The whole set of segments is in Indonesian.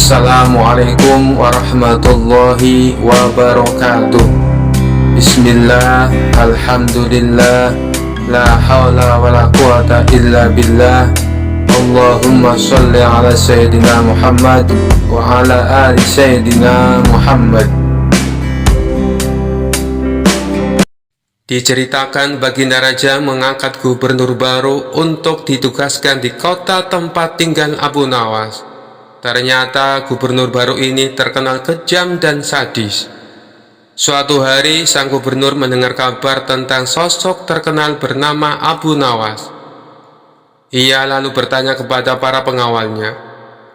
Assalamualaikum warahmatullahi wabarakatuh. Bismillah, alhamdulillah, la hawla wa la quwata illa billah. Allahumma sholli ala Sayyidina Muhammad wa ala ali Sayyidina Muhammad. Diceritakan Baginda Raja mengangkat gubernur baru untuk ditugaskan di kota tempat tinggal Abu Nawas. Ternyata gubernur baru ini terkenal kejam dan sadis. Suatu hari sang gubernur mendengar kabar tentang sosok terkenal bernama Abu Nawas. Ia lalu bertanya kepada para pengawalnya,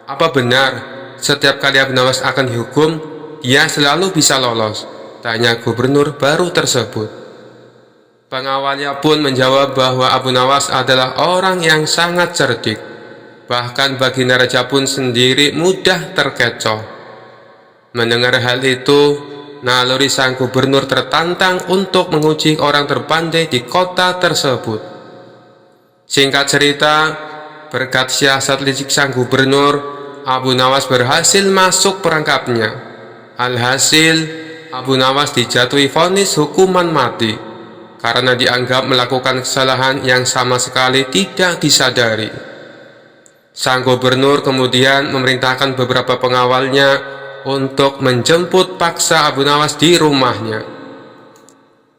"Apa benar setiap kali Abu Nawas akan dihukum, dia selalu bisa lolos?" tanya gubernur baru tersebut. Pengawalnya pun menjawab bahwa Abu Nawas adalah orang yang sangat cerdik. Bahkan Baginda Raja pun sendiri mudah terkecoh. Mendengar hal itu, naluri sang gubernur tertantang untuk menguji orang terpandai di kota tersebut. Singkat cerita, berkat siasat licik sang gubernur, Abu Nawas berhasil masuk perangkapnya. Alhasil, Abu Nawas dijatuhi vonis hukuman mati karena dianggap melakukan kesalahan yang sama sekali tidak disadari. Sang gubernur kemudian memerintahkan beberapa pengawalnya untuk menjemput paksa Abu Nawas di rumahnya.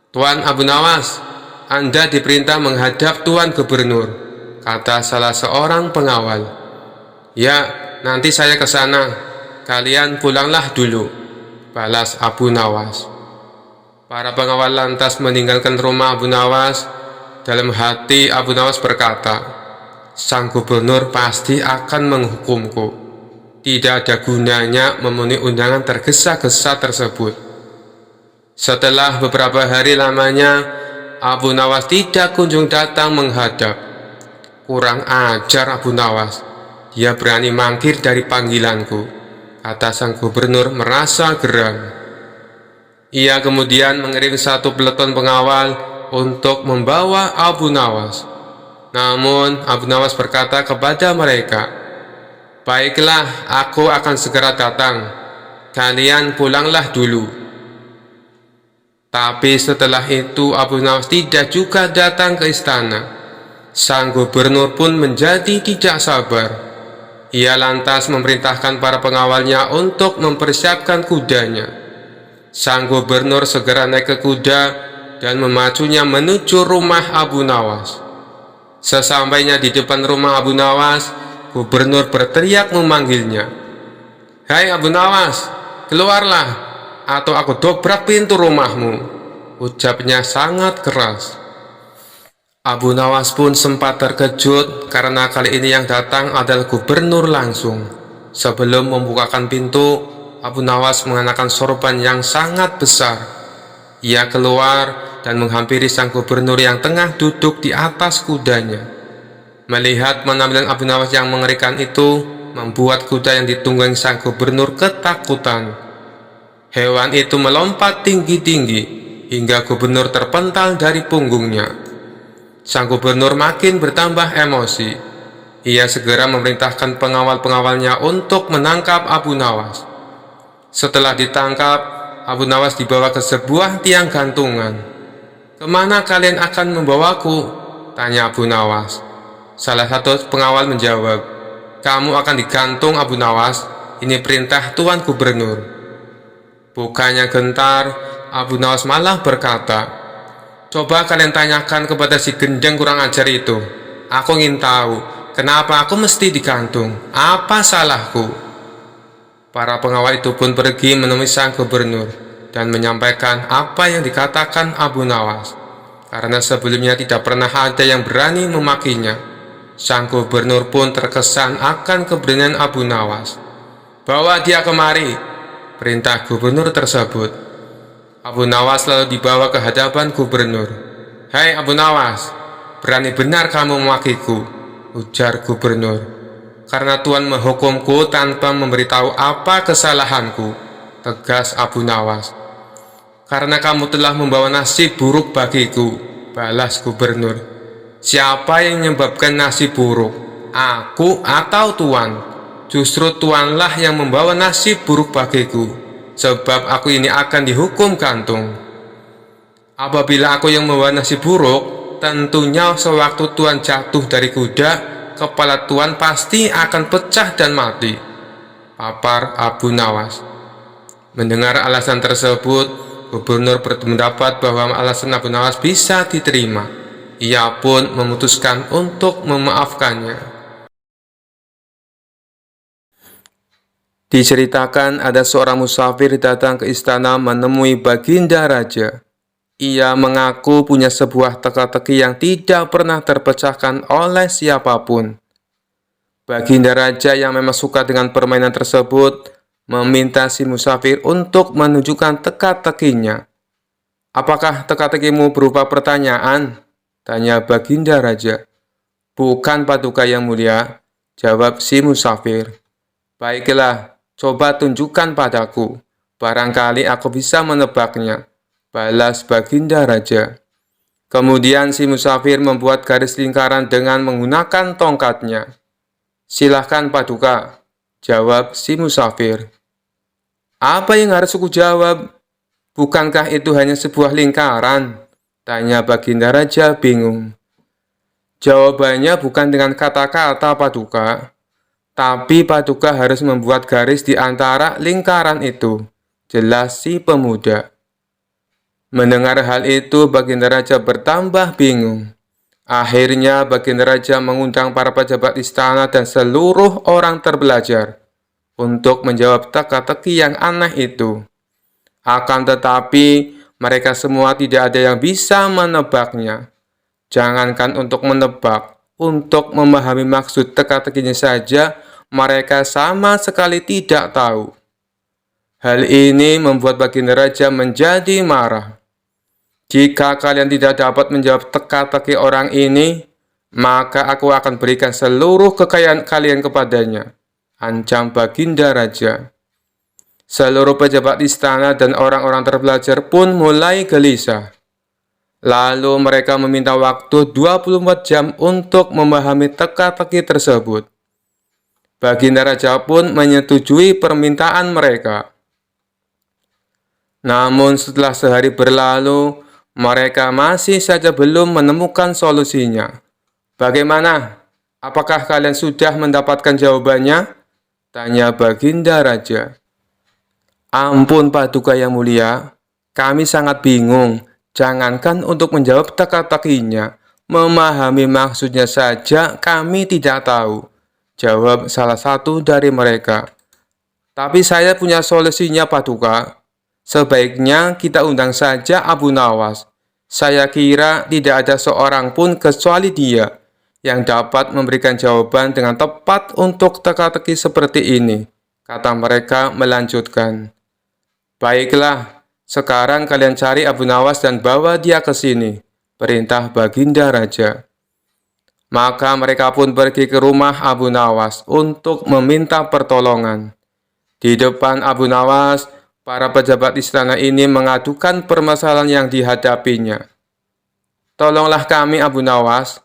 "Tuan Abu Nawas, Anda diperintah menghadap Tuan Gubernur," kata salah seorang pengawal. "Ya, nanti saya ke sana. Kalian pulanglah dulu," balas Abu Nawas. Para pengawal lantas meninggalkan rumah Abu Nawas. Dalam hati Abu Nawas berkata, "Sang gubernur pasti akan menghukumku. Tidak ada gunanya memenuhi undangan tergesa-gesa tersebut." Setelah beberapa hari lamanya, Abu Nawas tidak kunjung datang menghadap. "Kurang ajar Abu Nawas, dia berani mangkir dari panggilanku," kata sang gubernur merasa geram. Ia kemudian mengirim satu peleton pengawal untuk membawa Abu Nawas. Namun Abu Nawas berkata kepada mereka, "Baiklah, aku akan segera datang. Kalian pulanglah dulu." Tapi setelah itu Abu Nawas tidak juga datang ke istana. Sang gubernur pun menjadi tidak sabar. Ia lantas memerintahkan para pengawalnya untuk mempersiapkan kudanya. Sang gubernur segera naik ke kuda dan memacunya menuju rumah Abu Nawas. Sesampainya di depan rumah Abu Nawas, gubernur berteriak memanggilnya, "Hai Abu Nawas, keluarlah, atau aku dobrak pintu rumahmu," ucapnya sangat keras. Abu Nawas pun sempat terkejut karena kali ini yang datang adalah gubernur langsung. Sebelum membukakan pintu, Abu Nawas mengenakan sorban yang sangat besar. Ia keluar dan menghampiri sang gubernur yang tengah duduk di atas kudanya. Melihat penampilan Abu Nawas yang mengerikan itu, membuat kuda yang ditunggangi sang gubernur ketakutan. Hewan itu melompat tinggi-tinggi hingga gubernur terpental dari punggungnya. Sang gubernur makin bertambah emosi. Ia segera memerintahkan pengawal-pengawalnya untuk menangkap Abu Nawas. Setelah ditangkap, Abu Nawas dibawa ke sebuah tiang gantungan. "Kemana kalian akan membawaku?" tanya Abu Nawas. Salah satu pengawal menjawab, "Kamu akan digantung Abu Nawas, ini perintah Tuan Gubernur." Bukannya gentar, Abu Nawas malah berkata, "Coba kalian tanyakan kepada si gendeng kurang ajar itu. Aku ingin tahu, kenapa aku mesti digantung? Apa salahku?" Para pengawal itu pun pergi menemui sang gubernur dan menyampaikan apa yang dikatakan Abu Nawas. Karena sebelumnya tidak pernah ada yang berani memakinya, sang gubernur pun terkesan akan keberanian Abu Nawas. "Bawa dia kemari," perintah gubernur tersebut. Abu Nawas lalu dibawa ke hadapan gubernur. "Hai Abu Nawas, berani benar kamu memakiku," ujar gubernur. "Karena Tuan menghukumku tanpa memberitahu apa kesalahanku," tegas Abu Nawas. "Karena kamu telah membawa nasib buruk bagiku," balas gubernur. "Siapa yang menyebabkan nasib buruk? Aku atau Tuan?" Justru Tuanlah yang membawa nasib buruk bagiku, sebab aku ini akan dihukum gantung. Apabila aku yang membawa nasib buruk, tentunya sewaktu Tuan jatuh dari kuda, kepala Tuan pasti akan pecah dan mati. Papar Abu Nawas. Mendengar alasan tersebut, gubernur berpendapat bahwa alasan Abu Nawas bisa diterima. Ia pun memutuskan untuk memaafkannya. Diceritakan ada seorang musafir datang ke istana menemui Baginda Raja. Ia mengaku punya sebuah teka-teki yang tidak pernah terpecahkan oleh siapapun. Baginda Raja yang memang suka dengan permainan tersebut meminta si musafir untuk menunjukkan teka-tekinya. "Apakah teka-tekimu berupa pertanyaan?" tanya Baginda Raja. "Bukan, Paduka yang mulia," jawab si musafir. "Baiklah, coba tunjukkan padaku. Barangkali aku bisa menebaknya," balas Baginda Raja. Kemudian si musafir membuat garis lingkaran dengan menggunakan tongkatnya. "Silahkan, Paduka," jawab si musafir. "Apa yang harus aku jawab? Bukankah itu hanya sebuah lingkaran?" tanya Baginda Raja bingung. "Jawabannya bukan dengan kata-kata, Paduka. Tapi Paduka harus membuat garis di antara lingkaran itu," jelas si pemuda. Mendengar hal itu, Baginda Raja bertambah bingung. Akhirnya Baginda Raja mengundang para pejabat istana dan seluruh orang terbelajar untuk menjawab teka-teki yang aneh itu. Akan tetapi, mereka semua tidak ada yang bisa menebaknya. Jangankan untuk menebak, untuk memahami maksud teka-tekinya saja, mereka sama sekali tidak tahu. Hal ini membuat Baginda Raja menjadi marah. "Jika kalian tidak dapat menjawab teka-teki orang ini, maka aku akan berikan seluruh kekayaan kalian kepadanya," ancam Baginda Raja. Seluruh pejabat istana dan orang-orang terbelajar pun mulai gelisah. Lalu mereka meminta waktu 24 jam untuk memahami teka-teki tersebut. Baginda Raja pun menyetujui permintaan mereka. Namun setelah sehari berlalu, mereka masih saja belum menemukan solusinya. "Bagaimana? Apakah kalian sudah mendapatkan jawabannya?" tanya Baginda Raja. "Ampun, Paduka yang mulia, kami sangat bingung. Jangankan untuk menjawab teka-tekinya, memahami maksudnya saja kami tidak tahu," jawab salah satu dari mereka. "Tapi saya punya solusinya, Paduka. Sebaiknya kita undang saja Abu Nawas. Saya kira tidak ada seorang pun kecuali dia yang dapat memberikan jawaban dengan tepat untuk teka-teki seperti ini," kata mereka melanjutkan. "Baiklah, sekarang kalian cari Abu Nawas dan bawa dia ke sini," perintah Baginda Raja. Maka mereka pun pergi ke rumah Abu Nawas untuk meminta pertolongan. Di depan Abu Nawas, para pejabat istana ini mengadukan permasalahan yang dihadapinya. "Tolonglah kami, Abu Nawas.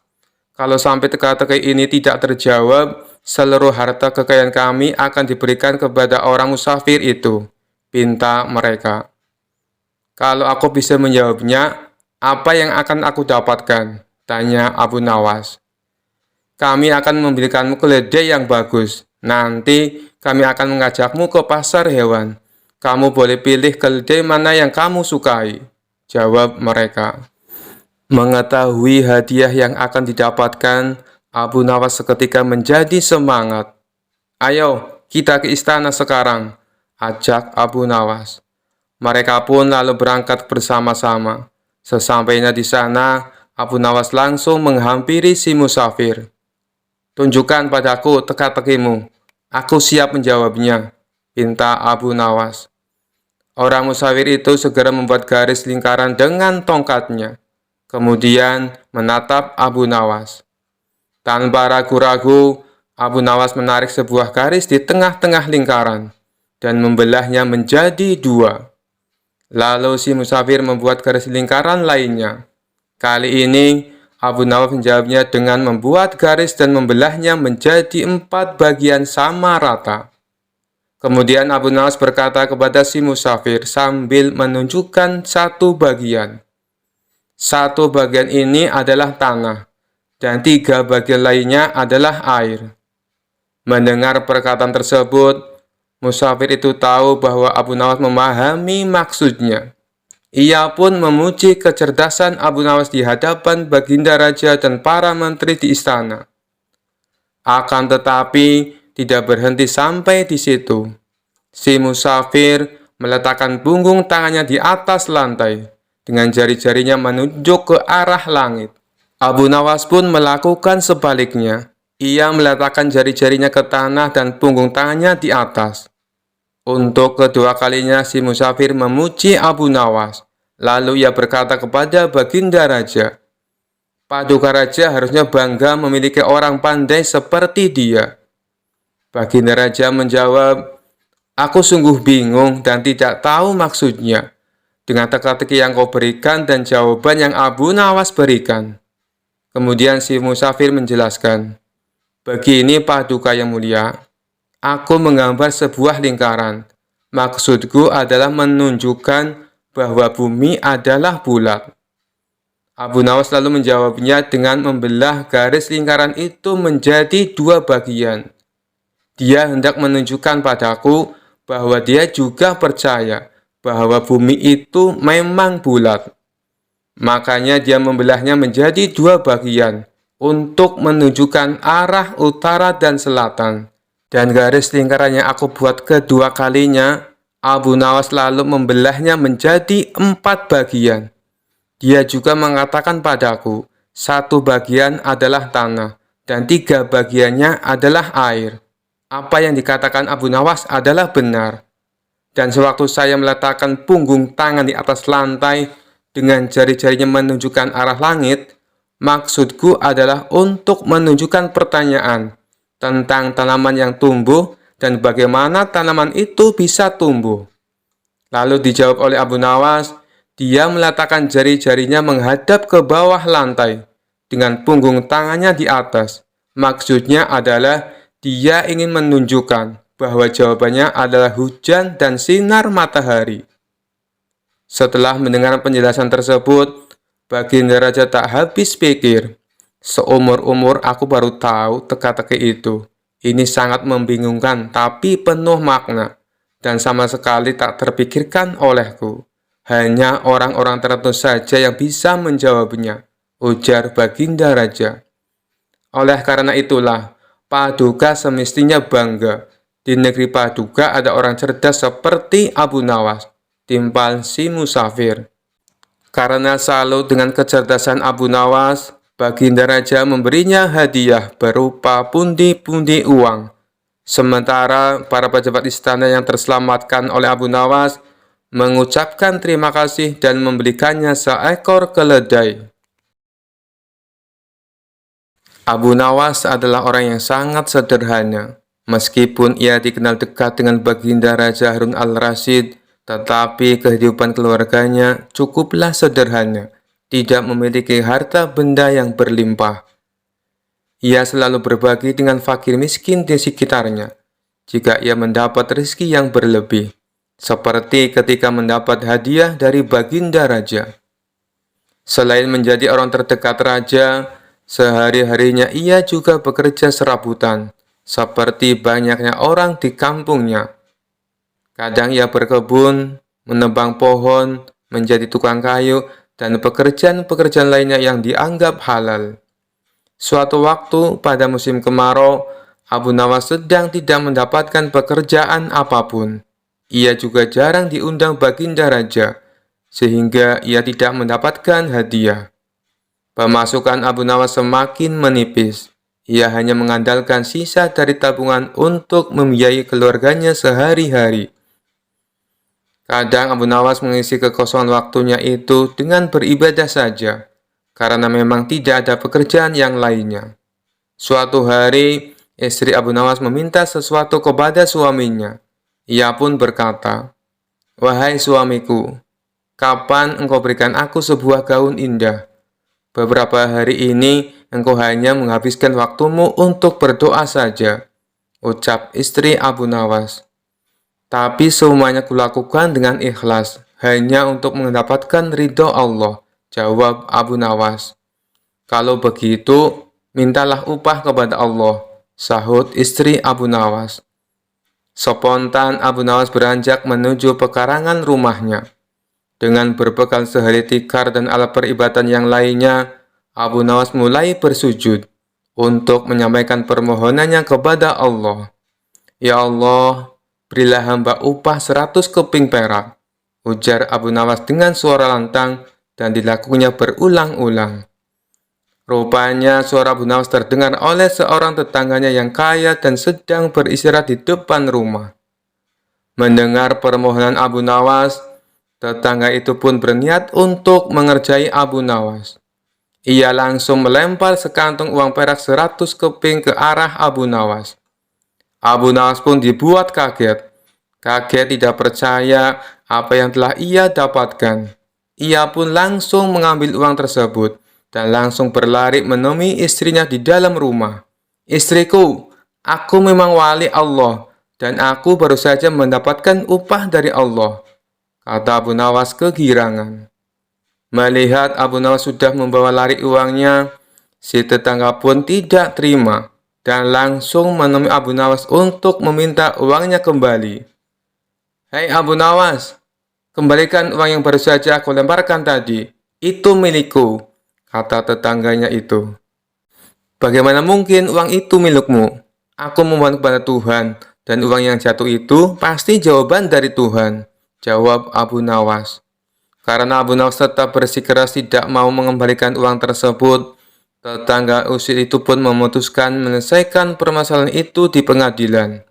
Kalau sampai teka-teki ini tidak terjawab, seluruh harta kekayaan kami akan diberikan kepada orang musafir itu," pinta mereka. "Kalau aku bisa menjawabnya, apa yang akan aku dapatkan?" tanya Abu Nawas. "Kami akan memberikanmu keledai yang bagus. Nanti kami akan mengajakmu ke pasar hewan. Kamu boleh pilih keledai mana yang kamu sukai," jawab mereka. Mengetahui hadiah yang akan didapatkan, Abu Nawas seketika menjadi semangat. "Ayo, kita ke istana sekarang," ajak Abu Nawas. Mereka pun lalu berangkat bersama-sama. Sesampainya di sana, Abu Nawas langsung menghampiri si musafir. "Tunjukkan padaku teka-tekimu. Aku siap menjawabnya," pinta Abu Nawas. Orang musafir itu segera membuat garis lingkaran dengan tongkatnya. Kemudian menatap Abu Nawas. Tanpa ragu-ragu, Abu Nawas menarik sebuah garis di tengah-tengah lingkaran dan membelahnya menjadi dua. Lalu si musafir membuat garis lingkaran lainnya. Kali ini, Abu Nawas menjawabnya dengan membuat garis dan membelahnya menjadi 4 bagian sama rata. Kemudian Abu Nawas berkata kepada si musafir sambil menunjukkan satu bagian. Satu bagian ini adalah tanah, dan 3 bagian lainnya adalah air. Mendengar perkataan tersebut, musafir itu tahu bahwa Abu Nawas memahami maksudnya. Ia pun memuji kecerdasan Abu Nawas di hadapan Baginda Raja dan para menteri di istana. Akan tetapi, tidak berhenti sampai di situ. Si musafir meletakkan punggung tangannya di atas lantai, dengan jari-jarinya menunjuk ke arah langit. Abu Nawas pun melakukan sebaliknya. Ia meletakkan jari-jarinya ke tanah dan punggung tangannya di atas. Untuk kedua kalinya si musafir memuji Abu Nawas. Lalu ia berkata kepada Baginda Raja, "Paduka Raja harusnya bangga memiliki orang pandai seperti dia." Baginda Raja menjawab, "Aku sungguh bingung dan tidak tahu maksudnya dengan teka-teki yang kau berikan dan jawaban yang Abu Nawas berikan." Kemudian si musafir menjelaskan, "Begini Paduka yang mulia, aku menggambar sebuah lingkaran. Maksudku adalah menunjukkan bahwa bumi adalah bulat." Abu Nawas lalu menjawabnya dengan membelah garis lingkaran itu menjadi 2 bagian. Dia hendak menunjukkan padaku bahwa dia juga percaya bahwa bumi itu memang bulat. Makanya dia membelahnya menjadi 2 bagian untuk menunjukkan arah utara dan selatan. Dan garis lingkaran yang aku buat kedua kalinya, Abu Nawas lalu membelahnya menjadi 4 bagian. Dia juga mengatakan padaku, 1 bagian adalah tanah, dan 3 bagiannya adalah air. Apa yang dikatakan Abu Nawas adalah benar. Dan sewaktu saya meletakkan punggung tangan di atas lantai, dengan jari-jarinya menunjukkan arah langit, maksudku adalah untuk menunjukkan pertanyaan tentang tanaman yang tumbuh dan bagaimana tanaman itu bisa tumbuh. Lalu dijawab oleh Abu Nawas, dia meletakkan jari-jarinya menghadap ke bawah lantai dengan punggung tangannya di atas. Maksudnya adalah dia ingin menunjukkan bahwa jawabannya adalah hujan dan sinar matahari. Setelah mendengar penjelasan tersebut, Baginda Raja tak habis pikir. Seumur-umur aku baru tahu teka-teki itu. Ini sangat membingungkan tapi penuh makna dan sama sekali tak terpikirkan olehku. Hanya orang-orang tertentu saja yang bisa menjawabnya, ujar Baginda Raja. Oleh karena itulah, Paduka semestinya bangga. Di negeri Paduka ada orang cerdas seperti Abu Nawas, timpal si musafir. Karena salut dengan kecerdasan Abu Nawas, Baginda Raja memberinya hadiah berupa pundi-pundi uang. Sementara para pejabat istana yang terselamatkan oleh Abu Nawas mengucapkan terima kasih dan membelikannya seekor keledai. Abu Nawas adalah orang yang sangat sederhana. Meskipun ia dikenal dekat dengan Baginda Raja Harun al-Rasyid, tetapi kehidupan keluarganya cukuplah sederhana, tidak memiliki harta benda yang berlimpah. Ia selalu berbagi dengan fakir miskin di sekitarnya, jika ia mendapat rezeki yang berlebih, seperti ketika mendapat hadiah dari Baginda Raja. Selain menjadi orang terdekat Raja, sehari-harinya ia juga bekerja serabutan, seperti banyaknya orang di kampungnya. Kadang ia berkebun, menebang pohon, menjadi tukang kayu, dan pekerjaan-pekerjaan lainnya yang dianggap halal. Suatu waktu pada musim kemarau, Abu Nawas sedang tidak mendapatkan pekerjaan apapun. Ia juga jarang diundang Baginda Raja, sehingga ia tidak mendapatkan hadiah. Pemasukan Abu Nawas semakin menipis. Ia hanya mengandalkan sisa dari tabungan untuk membiayai keluarganya sehari-hari. Kadang Abu Nawas mengisi kekosongan waktunya itu dengan beribadah saja, karena memang tidak ada pekerjaan yang lainnya. Suatu hari, istri Abu Nawas meminta sesuatu kepada suaminya. Ia pun berkata, "Wahai suamiku, kapan engkau berikan aku sebuah gaun indah? Beberapa hari ini engkau hanya menghabiskan waktumu untuk berdoa saja, ucap istri Abu Nawas. Tapi semuanya kulakukan dengan ikhlas, hanya untuk mendapatkan ridho Allah, jawab Abu Nawas. Kalau begitu, mintalah upah kepada Allah, sahut istri Abu Nawas. Spontan Abu Nawas beranjak menuju pekarangan rumahnya. Dengan berbekal sehari tikar dan alat peribadatan yang lainnya, Abu Nawas mulai bersujud untuk menyampaikan permohonannya kepada Allah. Ya Allah, berilah hamba upah 100 keping perak, ujar Abu Nawas dengan suara lantang dan dilakukannya berulang-ulang. Rupanya suara Abu Nawas terdengar oleh seorang tetangganya yang kaya dan sedang beristirahat di depan rumah. Mendengar permohonan Abu Nawas, tetangga itu pun berniat untuk mengerjai Abu Nawas. Ia langsung melempar sekantong uang perak 100 keping ke arah Abu Nawas. Abu Nawas pun dibuat kaget. Kaget tidak percaya apa yang telah ia dapatkan. Ia pun langsung mengambil uang tersebut dan langsung berlari menemui istrinya di dalam rumah. Istriku, aku memang wali Allah dan aku baru saja mendapatkan upah dari Allah, kata Abu Nawas kegirangan. Melihat Abu Nawas sudah membawa lari uangnya, si tetangga pun tidak terima dan langsung menemui Abu Nawas untuk meminta uangnya kembali. Hei Abu Nawas, kembalikan uang yang baru saja aku lemparkan tadi. Itu milikku, kata tetangganya itu. Bagaimana mungkin uang itu milikmu? Aku memohon kepada Tuhan, dan uang yang jatuh itu pasti jawaban dari Tuhan, jawab Abu Nawas. Karena Abu Nawas tetap bersikeras tidak mau mengembalikan uang tersebut, tetangga usir itu pun memutuskan menyelesaikan permasalahan itu di pengadilan.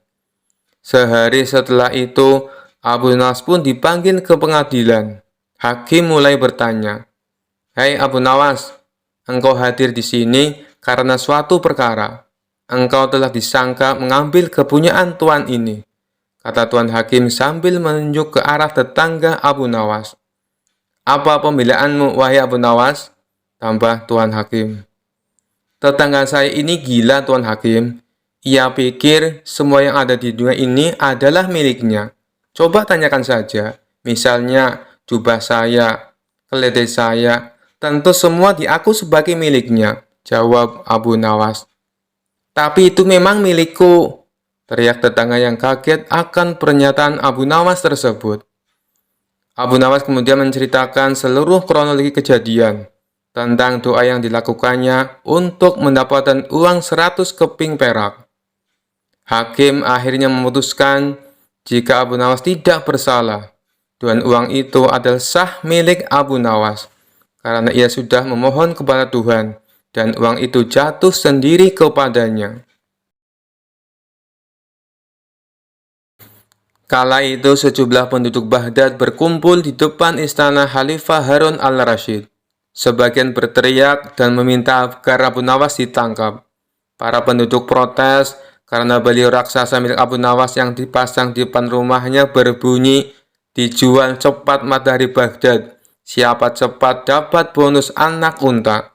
Sehari setelah itu, Abu Nawas pun dipanggil ke pengadilan. Hakim mulai bertanya, Hei Abu Nawas, engkau hadir di sini karena suatu perkara. Engkau telah disangka mengambil kepunyaan tuan ini, kata Tuan Hakim sambil menunjuk ke arah tetangga Abu Nawas. Apa pembelaanmu, wahai Abu Nawas? Tambah Tuan Hakim. Tetangga saya ini gila, Tuan Hakim. Ia pikir semua yang ada di dunia ini adalah miliknya. Coba tanyakan saja, misalnya jubah saya, keledai saya, tentu semua diaku sebagai miliknya, jawab Abu Nawas. Tapi itu memang milikku, teriak tetangga yang kaget akan pernyataan Abu Nawas tersebut. Abu Nawas kemudian menceritakan seluruh kronologi kejadian tentang doa yang dilakukannya untuk mendapatkan uang 100 keping perak. Hakim akhirnya memutuskan jika Abu Nawas tidak bersalah dan uang itu adalah sah milik Abu Nawas, karena ia sudah memohon kepada Tuhan, dan uang itu jatuh sendiri kepadanya. Kala itu sejumlah penduduk Baghdad berkumpul di depan istana Khalifah Harun al-Rashid. Sebagian berteriak dan meminta agar Abu Nawas ditangkap. Para penduduk protes karena baliho raksasa milik Abu Nawas yang dipasang di depan rumahnya berbunyi, dijual cepat matahari Baghdad. Siapa cepat dapat bonus anak unta.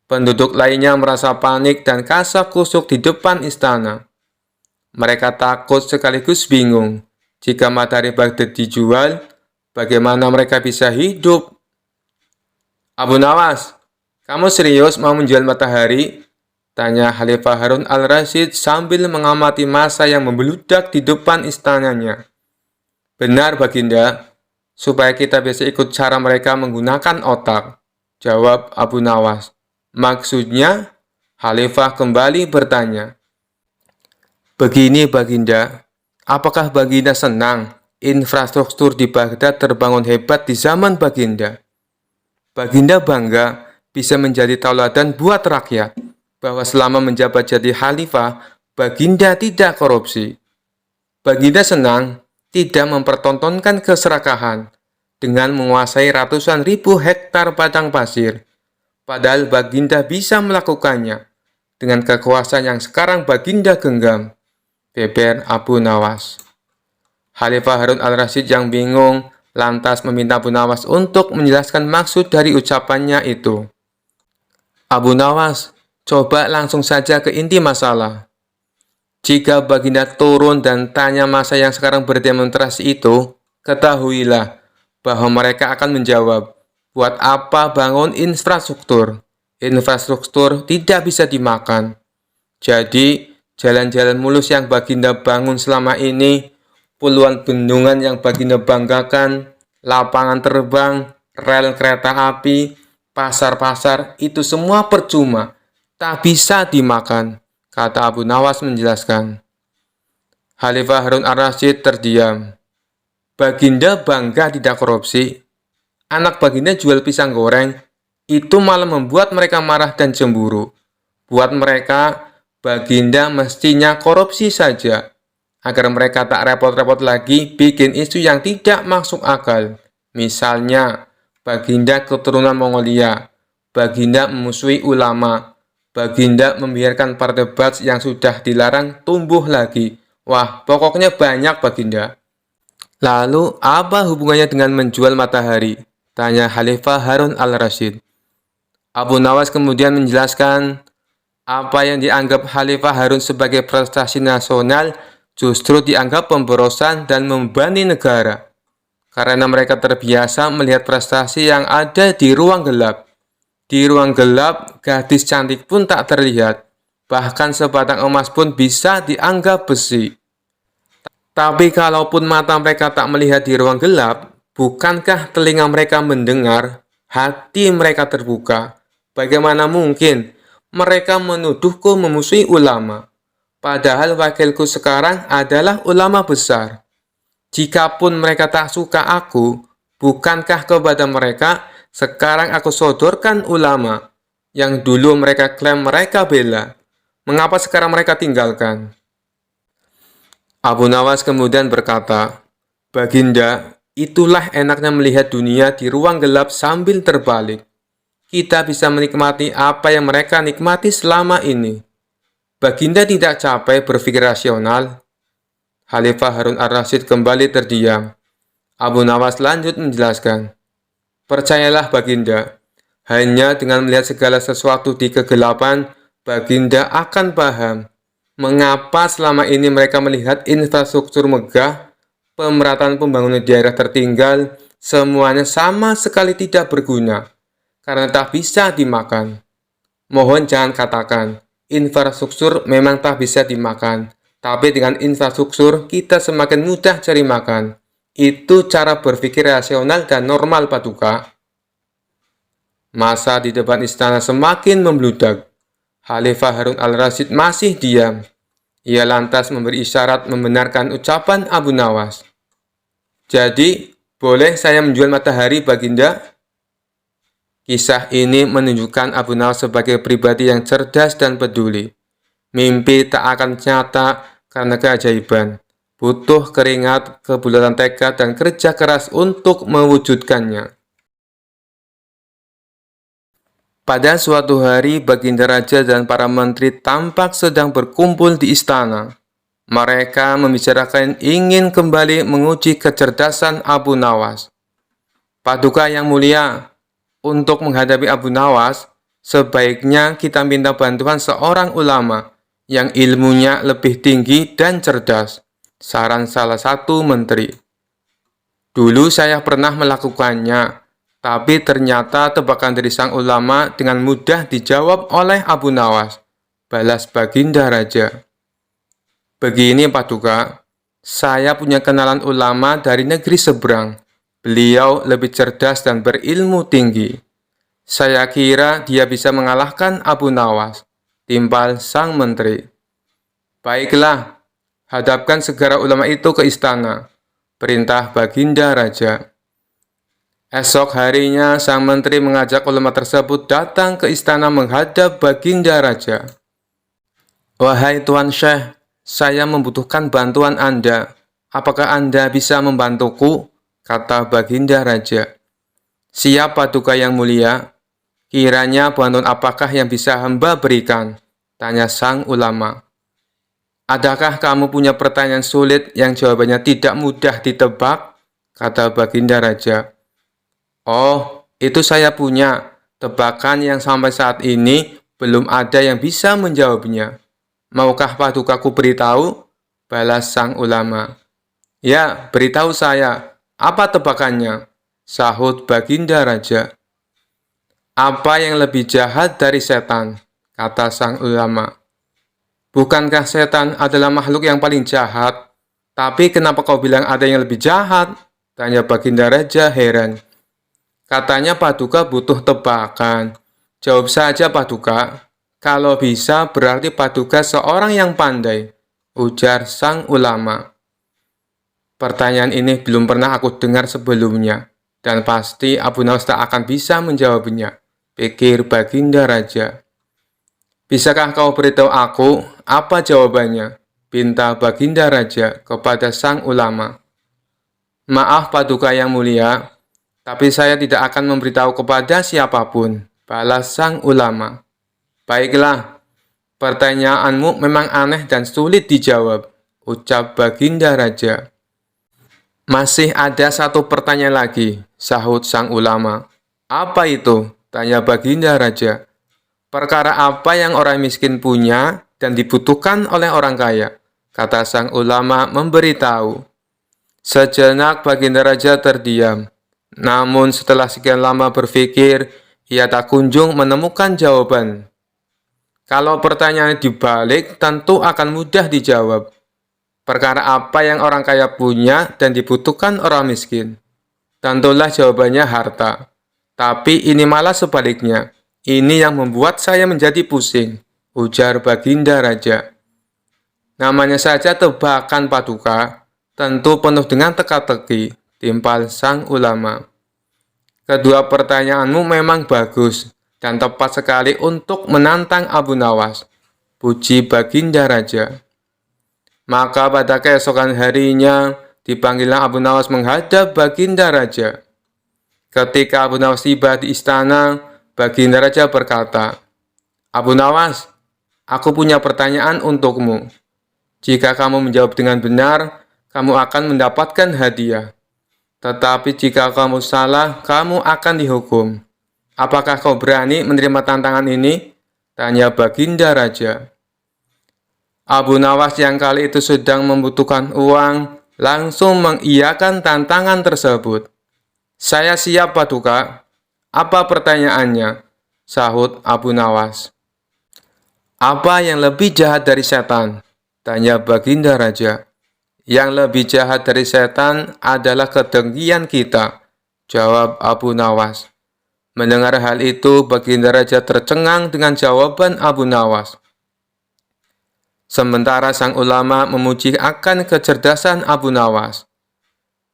Penduduk lainnya merasa panik dan kasak kusuk di depan istana. Mereka takut sekaligus bingung. Jika matahari Baghdad dijual, bagaimana mereka bisa hidup? Abu Nawas, kamu serius mau menjual matahari? Tanya Khalifah Harun al-Rashid sambil mengamati massa yang membeludak di depan istananya. Benar, Baginda. Supaya kita bisa ikut cara mereka menggunakan otak, jawab Abu Nawas. Maksudnya, Khalifah kembali bertanya. Begini Baginda, apakah Baginda senang infrastruktur di Baghdad terbangun hebat di zaman Baginda? Baginda bangga bisa menjadi tauladan buat rakyat, bahwa selama menjabat jadi Khalifah, Baginda tidak korupsi. Baginda senang tidak mempertontonkan keserakahan dengan menguasai ratusan ribu hektar padang pasir. Padahal Baginda bisa melakukannya dengan kekuasaan yang sekarang Baginda genggam, beber Abu Nawas. Khalifah Harun al-Rashid yang bingung lantas meminta Abu Nawas untuk menjelaskan maksud dari ucapannya itu. Abu Nawas, coba langsung saja ke inti masalah. Jika Baginda turun dan tanya masa yang sekarang berdemonstrasi itu, ketahuilah bahwa mereka akan menjawab, buat apa bangun infrastruktur? Infrastruktur tidak bisa dimakan. Jadi, jalan-jalan mulus yang Baginda bangun selama ini, puluhan bendungan yang Baginda banggakan, lapangan terbang, rel kereta api, pasar-pasar, itu semua percuma, tak bisa dimakan, kata Abu Nawas menjelaskan. Khalifah Harun ar-Rasyid terdiam. Baginda bangga tidak korupsi. Anak Baginda jual pisang goreng, itu malah membuat mereka marah dan cemburu. Buat mereka, Baginda mestinya korupsi saja, agar mereka tak repot-repot lagi bikin isu yang tidak masuk akal. Misalnya, Baginda keturunan Mongolia, Baginda memusuhi ulama, Baginda membiarkan perdebat yang sudah dilarang tumbuh lagi. Wah, pokoknya banyak Baginda. Lalu, apa hubungannya dengan menjual matahari? Tanya Khalifah Harun al-Rasyid. Abu Nawas kemudian menjelaskan, apa yang dianggap Khalifah Harun sebagai prestasi nasional justru dianggap pemborosan dan membebani negara. Karena mereka terbiasa melihat prestasi yang ada di ruang gelap. Di ruang gelap, gadis cantik pun tak terlihat. Bahkan sebatang emas pun bisa dianggap besi. Tapi kalaupun mata mereka tak melihat di ruang gelap, bukankah telinga mereka mendengar, hati mereka terbuka? Bagaimana mungkin mereka menuduhku memusuhi ulama? Padahal wakilku sekarang adalah ulama besar. Jikapun mereka tak suka aku, bukankah kepada mereka sekarang aku sodorkan ulama yang dulu mereka klaim mereka bela? Mengapa sekarang mereka tinggalkan? Abu Nawas kemudian berkata, Baginda, itulah enaknya melihat dunia di ruang gelap sambil terbalik. Kita bisa menikmati apa yang mereka nikmati selama ini. Baginda tidak capek berpikir rasional. Khalifah Harun ar-Rasyid kembali terdiam. Abu Nawas lanjut menjelaskan, percayalah Baginda, hanya dengan melihat segala sesuatu di kegelapan, Baginda akan paham mengapa selama ini mereka melihat infrastruktur megah, pemerataan pembangunan daerah tertinggal, semuanya sama sekali tidak berguna, karena tak bisa dimakan. Mohon jangan katakan, infrastruktur memang tak bisa dimakan, tapi dengan infrastruktur kita semakin mudah cari makan. Itu cara berpikir rasional dan normal, Paduka. Masa di depan istana semakin membludak. Khalifah Harun al-Rasyid masih diam. Ia lantas memberi isyarat membenarkan ucapan Abu Nawas. Jadi, boleh saya menjual matahari, Baginda? Kisah ini menunjukkan Abu Nawas sebagai pribadi yang cerdas dan peduli. Mimpi tak akan nyata karena keajaiban. Butuh keringat, kebulatan tekad, dan kerja keras untuk mewujudkannya. Pada suatu hari, Baginda Raja dan para menteri tampak sedang berkumpul di istana. Mereka membicarakan ingin kembali menguji kecerdasan Abu Nawas. Paduka yang mulia, untuk menghadapi Abu Nawas, sebaiknya kita minta bantuan seorang ulama yang ilmunya lebih tinggi dan cerdas, saran salah satu menteri. Dulu saya pernah melakukannya, tapi ternyata tebakan dari sang ulama dengan mudah dijawab oleh Abu Nawas, balas Baginda Raja. Begini Paduka, saya punya kenalan ulama dari negeri seberang. Beliau lebih cerdas dan berilmu tinggi. Saya kira dia bisa mengalahkan Abu Nawas, timpal sang menteri. Baiklah, hadapkan segera ulama itu ke istana, perintah Baginda Raja. Esok harinya, sang menteri mengajak ulama tersebut datang ke istana menghadap Baginda Raja. Wahai Tuan Syekh, saya membutuhkan bantuan Anda. Apakah Anda bisa membantuku? Kata Baginda Raja. Siap Paduka yang mulia. Kiranya bantuan apakah yang bisa hamba berikan? Tanya sang ulama. Adakah kamu punya pertanyaan sulit yang jawabannya tidak mudah ditebak? Kata Baginda Raja. Oh, itu saya punya, Tebakan yang sampai saat ini belum ada yang bisa menjawabnya. Maukah Padukaku beritahu? Balas sang ulama. Ya, beritahu saya. Apa tebakannya? Sahut Baginda Raja. Apa yang lebih jahat dari setan? Kata sang ulama. Bukankah setan adalah makhluk yang paling jahat? Tapi kenapa kau bilang ada yang lebih jahat? Tanya Baginda Raja heran. Katanya Paduka butuh tebakan. Jawab saja Paduka. Kalau bisa berarti Paduka seorang yang pandai. Ujar sang ulama. Pertanyaan ini belum pernah aku dengar sebelumnya. Dan pasti Abu Nawas tak akan bisa menjawabnya. Pikir Baginda Raja. Bisakah kau beritahu aku apa jawabannya? Pinta Baginda Raja kepada sang ulama. Maaf Paduka yang mulia, tapi saya tidak akan memberitahu kepada siapapun. Balas sang ulama. Baiklah, pertanyaanmu memang aneh dan sulit dijawab. Ucap Baginda Raja. Masih ada satu pertanyaan lagi, sahut sang ulama. Apa itu? Tanya Baginda Raja. Perkara apa yang orang miskin punya dan dibutuhkan oleh orang kaya? Kata sang ulama memberitahu. Sejenak Baginda Raja terdiam. Namun setelah sekian lama berpikir, ia tak kunjung menemukan jawaban. Kalau pertanyaan dibalik, tentu akan mudah dijawab. Perkara apa yang orang kaya punya dan dibutuhkan orang miskin? Tentulah jawabannya harta. Tapi ini malah sebaliknya. Ini yang membuat saya menjadi pusing, ujar Baginda Raja. Namanya saja tebakan Paduka, tentu penuh dengan teka-teki, timpal sang ulama. Kedua pertanyaanmu memang bagus dan tepat sekali untuk menantang Abu Nawas, puji Baginda Raja. Maka pada keesokan harinya, dipanggillah Abu Nawas menghadap Baginda Raja. Ketika Abu Nawas tiba di istana, Baginda Raja berkata, Abu Nawas, aku punya pertanyaan untukmu. Jika kamu menjawab dengan benar, kamu akan mendapatkan hadiah. Tetapi jika kamu salah, kamu akan dihukum. Apakah kau berani menerima tantangan ini? Tanya Baginda Raja. Abu Nawas yang kali itu sedang membutuhkan uang, langsung mengiyakan tantangan tersebut. Saya siap, Paduka. Apa pertanyaannya? Sahut Abu Nawas. Apa yang lebih jahat dari setan? Tanya Baginda Raja. Yang lebih jahat dari setan adalah kedengkian kita, jawab Abu Nawas. Mendengar hal itu, Baginda Raja tercengang dengan jawaban Abu Nawas. Sementara sang ulama memuji akan kecerdasan Abu Nawas.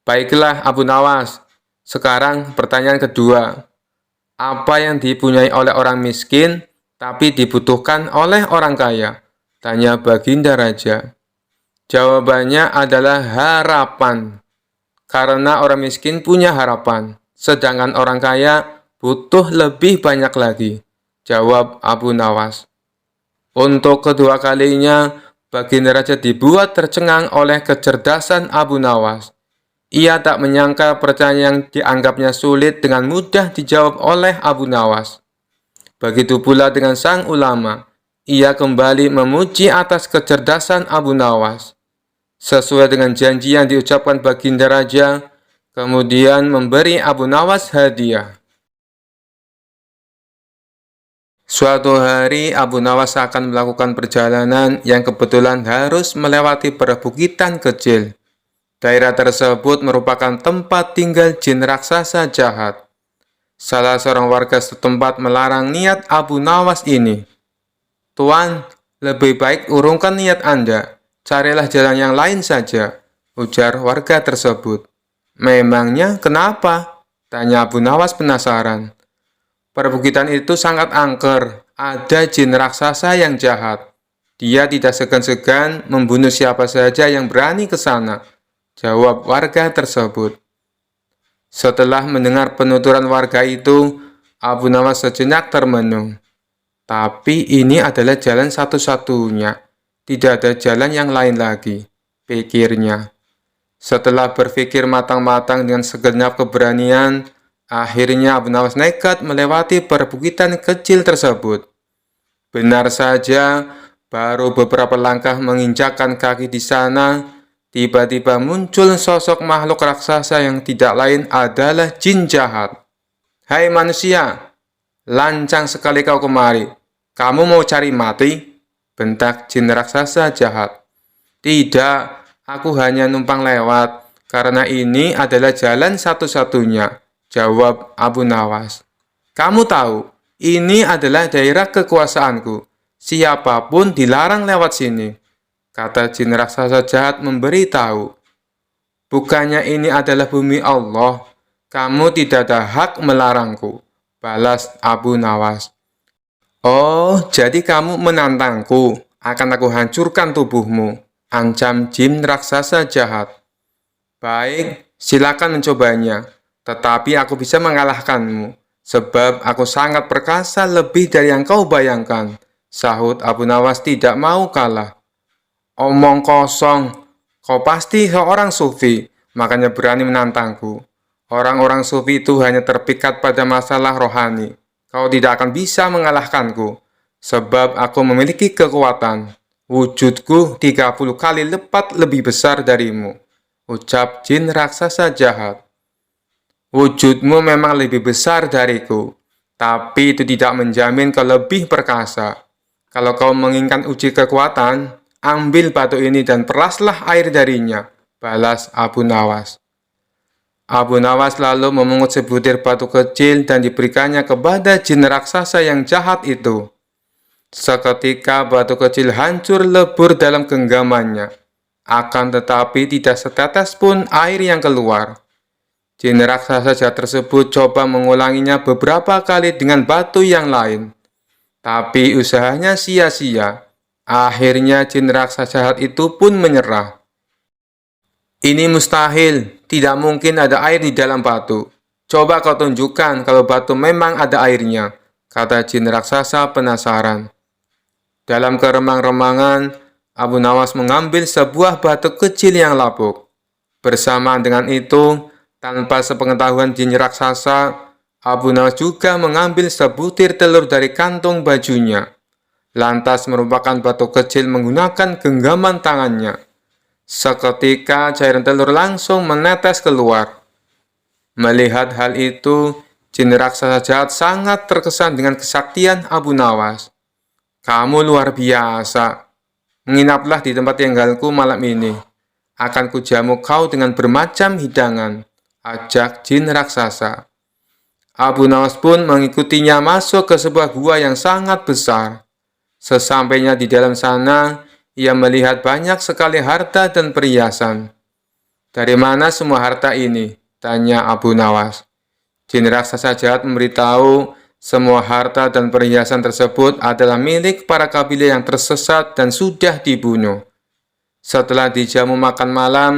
Baiklah Abu Nawas, sekarang pertanyaan kedua. Apa yang dipunyai oleh orang miskin, tapi dibutuhkan oleh orang kaya? Tanya Baginda Raja. Jawabannya adalah harapan. Karena orang miskin punya harapan, sedangkan orang kaya butuh lebih banyak lagi. Jawab Abu Nawas. Untuk kedua kalinya, Baginda Raja dibuat tercengang oleh kecerdasan Abu Nawas. Ia tak menyangka pertanyaan yang dianggapnya sulit dengan mudah dijawab oleh Abu Nawas. Begitu pula dengan sang ulama. Ia kembali memuji atas kecerdasan Abu Nawas. Sesuai dengan janji yang diucapkan Baginda Raja, kemudian memberi Abu Nawas hadiah. Suatu hari Abu Nawas akan melakukan perjalanan yang kebetulan harus melewati perbukitan kecil. Daerah tersebut merupakan tempat tinggal jin raksasa jahat. Salah seorang warga setempat melarang niat Abu Nawas ini. Tuan, lebih baik urungkan niat Anda. Carilah jalan yang lain saja, ujar warga tersebut. Memangnya kenapa? Tanya Abu Nawas penasaran. Perbukitan itu sangat angker. Ada jin raksasa yang jahat. Dia tidak segan-segan membunuh siapa saja yang berani ke sana, jawab warga tersebut. Setelah mendengar penuturan warga itu, Abu Nawas sejenak termenung. Tapi ini adalah jalan satu-satunya. Tidak ada jalan yang lain lagi, pikirnya. Setelah berpikir matang-matang dengan segenap keberanian, Akhirnya Abu Nawas nekat melewati perbukitan kecil tersebut. Benar saja, baru beberapa langkah menginjakkan kaki di sana, tiba-tiba muncul sosok makhluk raksasa yang tidak lain adalah jin jahat. "Hai manusia, lancang sekali kau kemari. Kamu mau cari mati?" bentak jin raksasa jahat. "Tidak, aku hanya numpang lewat, karena ini adalah jalan satu-satunya," jawab Abu Nawas. "Kamu tahu, ini adalah daerah kekuasaanku. Siapapun dilarang lewat sini," kata jin raksasa jahat memberitahu. "Bukannya ini adalah bumi Allah, kamu tidak ada hak melarangku," balas Abu Nawas. "Oh, jadi kamu menantangku, akan aku hancurkan tubuhmu," ancam jin raksasa jahat. "Baik, silakan mencobanya, tetapi aku bisa mengalahkanmu, sebab aku sangat perkasa lebih dari yang kau bayangkan," sahut Abu Nawas tidak mau kalah. "Omong kosong, kau pasti seorang sufi, makanya berani menantangku. Orang-orang sufi itu hanya terpikat pada masalah rohani. Kau tidak akan bisa mengalahkanku, sebab aku memiliki kekuatan. Wujudku 30 kali lipat lebih besar darimu," ucap jin raksasa jahat. "Wujudmu memang lebih besar dariku, tapi itu tidak menjamin kau lebih perkasa. Kalau kau menginginkan uji kekuatan, ambil batu ini dan peraslah air darinya," balas Abu Nawas. Abu Nawas lalu memungut sebutir batu kecil dan diberikannya kepada jin raksasa yang jahat itu. Seketika batu kecil hancur lebur dalam genggamannya. Akan tetapi tidak setetes pun air yang keluar. Jin raksasa jahat tersebut coba mengulanginya beberapa kali dengan batu yang lain. Tapi usahanya sia-sia. Akhirnya jin raksasa jahat itu pun menyerah. "Ini mustahil, tidak mungkin ada air di dalam batu. Coba kau tunjukkan kalau batu memang ada airnya," kata jin raksasa penasaran. Dalam keremang-remangan, Abu Nawas mengambil sebuah batu kecil yang lapuk. Bersamaan dengan itu, tanpa sepengetahuan jin raksasa, Abu Nawas juga mengambil sebutir telur dari kantung bajunya. Lantas merupakan batu kecil menggunakan genggaman tangannya. Seketika cairan telur langsung menetes keluar. Melihat hal itu, jin raksasa jahat sangat terkesan dengan kesaktian Abu Nawas. "Kamu luar biasa. Menginaplah di tempat tinggalku malam ini. Akan kujamu kau dengan bermacam hidangan," ajak jin raksasa. Abu Nawas pun mengikutinya masuk ke sebuah gua yang sangat besar. Sesampainya di dalam sana, ia melihat banyak sekali harta dan perhiasan. "Dari mana semua harta ini?" tanya Abu Nawas. Jin raksasa jahat memberitahu semua harta dan perhiasan tersebut adalah milik para kabilah yang tersesat dan sudah dibunuh. Setelah dijamu makan malam,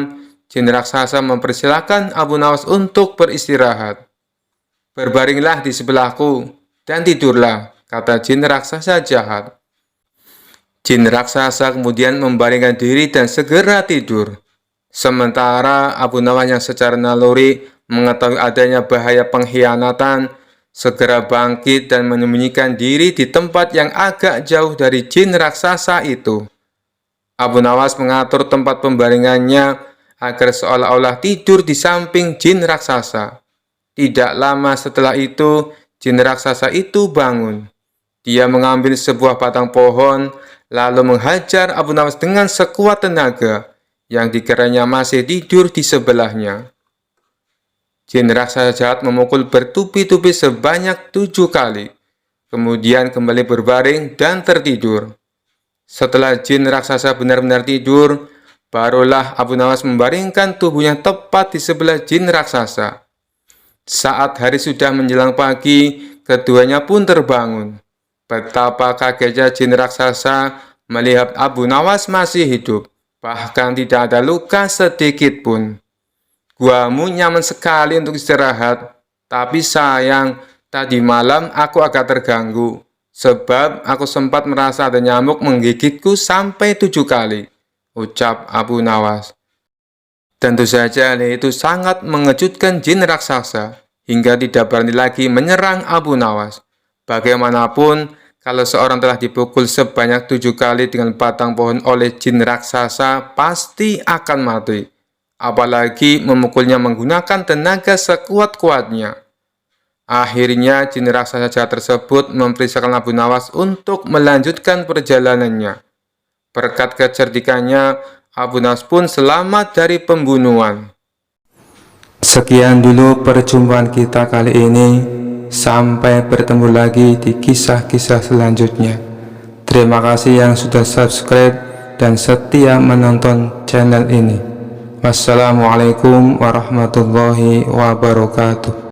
jin raksasa mempersilahkan Abu Nawas untuk beristirahat. "Berbaringlah di sebelahku dan tidurlah," kata jin raksasa jahat. Jin raksasa kemudian membaringkan diri dan segera tidur. Sementara Abu Nawas yang secara naluri mengetahui adanya bahaya pengkhianatan, segera bangkit dan menyembunyikan diri di tempat yang agak jauh dari jin raksasa itu. Abu Nawas mengatur tempat pembaringannya agar seolah-olah tidur di samping jin raksasa. Tidak lama setelah itu, jin raksasa itu bangun. Dia mengambil sebuah batang pohon, lalu menghajar Abu Nawas dengan sekuat tenaga, yang dikiranya masih tidur di sebelahnya. Jin raksasa jahat memukul bertubi-tubi sebanyak 7 kali, kemudian kembali berbaring dan tertidur. Setelah jin raksasa benar-benar tidur, barulah Abu Nawas membaringkan tubuhnya tepat di sebelah jin raksasa. Saat hari sudah menjelang pagi, keduanya pun terbangun. Betapa kagetnya jin raksasa melihat Abu Nawas masih hidup, bahkan tidak ada luka sedikit pun. "Guamu nyaman sekali untuk istirahat, tapi sayang, tadi malam aku agak terganggu, sebab aku sempat merasa ada nyamuk menggigitku sampai 7 kali, ucap Abu Nawas. Tentu saja hal itu sangat mengejutkan jin raksasa, hingga tidak berani lagi menyerang Abu Nawas. Bagaimanapun, kalau seorang telah dipukul sebanyak 7 kali dengan batang pohon oleh jin raksasa, pasti akan mati. Apalagi memukulnya menggunakan tenaga sekuat-kuatnya. Akhirnya, jin raksasa jahat tersebut memerintahkan Abu Nawas untuk melanjutkan perjalanannya. Berkat kecerdikannya, Abu Nawas pun selamat dari pembunuhan. Sekian dulu perjumpaan kita kali ini. Sampai bertemu lagi di kisah-kisah selanjutnya. Terima kasih yang sudah subscribe dan setia menonton channel ini. Wassalamualaikum warahmatullahi wabarakatuh.